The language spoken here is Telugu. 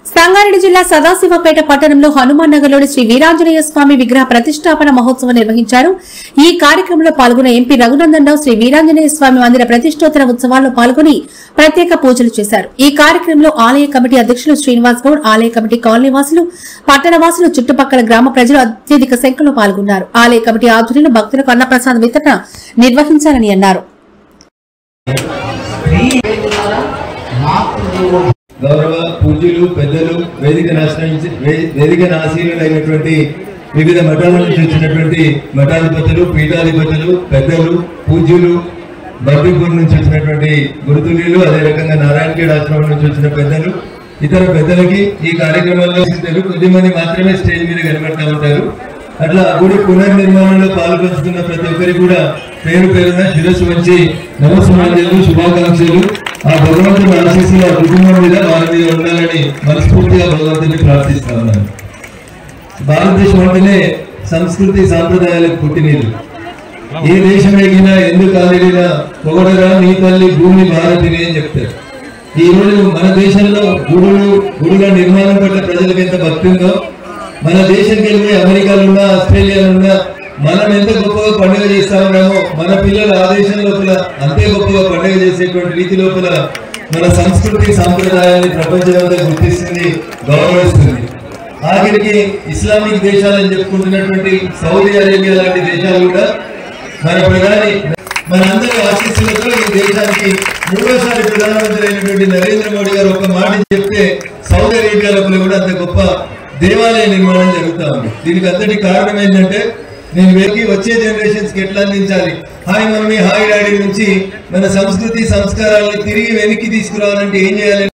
సంగారెడ్డి జిల్లా సదాశివపేట పట్టణంలో హనుమాన్ నగర్లోని శ్రీ వీరాంజనేయ స్వామి విగ్రహ ప్రతిష్టాపన మహోత్సవం నిర్వహించారు. ఈ కార్యక్రమంలో పాల్గొన్న ఎంపీ రఘునందన్ రావు శ్రీ వీరాంజనేయ స్వామి మందిర ప్రతిష్టోత్తర ఉత్సవాల్లో పాల్గొని ప్రత్యేక పూజలు చేశారు. ఈ కార్యక్రమంలో ఆలయ కమిటీ అధ్యక్షులు శ్రీనివాస్ గౌడ్, ఆలయ కమిటీ కాలనీవాసులు, పట్టణవాసులు, చుట్టుపక్కల గ్రామ ప్రజలు అత్యధిక సంఖ్యలో పాల్గొన్నారు. ఆలయ కమిటీ ఆధ్వర్యంలో భక్తులకు అన్నప్రసాద వితరణ నిర్వహించాలని అన్నారు. గౌరవ పూజ్యులు పెద్దలు వేదికను ఆశీనులైనటువంటి వివిధ మఠాల నుంచి వచ్చినటువంటి మఠాధిపతులు, పీఠాధిపతులు, పెద్దలు, పూజ్యులు, బర్బీపూర్ నుంచి వచ్చినటువంటి గురుతుల్యులు, అదే రకంగా నారాయణఖేడ్ ఆశ్రమం నుంచి వచ్చిన పెద్దలు, ఇతర పెద్దలకి ఈ కార్యక్రమంలో కొద్దిమంది మాత్రమే స్టేజ్ మీద కనబడతా ఉంటారు. అట్లా గుడి పునర్నిర్మాణంలో పాల్పంచుకున్న ప్రతి ఒక్కరికి కూడా పేరు పేరున శిరస్సు వచ్చి నమస్కారాలు, శుభాకాంక్షలు. ఆ భగవంతుని ఆశీస్సులు ఆ కుటుంబం మీద వారి మీద ఉండాలని మనస్ఫూర్తిగా భగవంతుని ప్రార్థిస్తా ఉన్నాను. భారతదేశం అంటేనే సంస్కృతి సాంప్రదాయాలకు పుట్టినీరు. ఏ దేశం ఎగినా ఎందుకు కాలినా పొగడరా నీ తల్లి భూమి భారతిని అని చెప్తారు. ఈ రోజు మన దేశంలో గుడుల నిర్మాణం పట్ల ప్రజలకు ఎంత భక్తి ఉందో, మన దేశంకి వెళ్ళి అమెరికాలో ఉన్నా, ఆస్ట్రేలియాలో ఉన్నా మనం ఎంత గొప్పగా పండుగ చేస్తా ఉన్నామో మన పిల్లలు ఆ దేశం లోపల అంతే గొప్పగా పండుగ చేసేటువంటి రీతి లోపల మన సంస్కృతి సాంప్రదాయాన్ని ప్రపంచమంతా గుర్తిస్తుంది, గౌరవిస్తుంది. ఆఖరికి ఇస్లామిక్ దేశాలని చెప్పుకుంటున్నటువంటి సౌదీ అరేబియా లాంటి దేశాలు కూడా మన ప్రధాని మనందరి ఆశీస్సులతో ఈ దేశానికి మూడోసారి ప్రధానమంత్రి అయినటువంటి నరేంద్ర మోడీ గారు ఒక మాట చెప్తే సౌదీ అరేబియా లోపల కూడా అంత గొప్ప దేవాలయ నిర్మాణం జరుగుతా ఉంది. దీనికి అంతటి కారణం ఏంటంటే నేను వచ్చే జనరేషన్స్ కి ఎట్లా అందించాలి, హాయ్ మమ్మీ హాయ్ డాడీ నుంచి మన సంస్కృతి సంస్కారాలను తిరిగి వెనక్కి తీసుకురావాలంటే ఏం చేయాలి.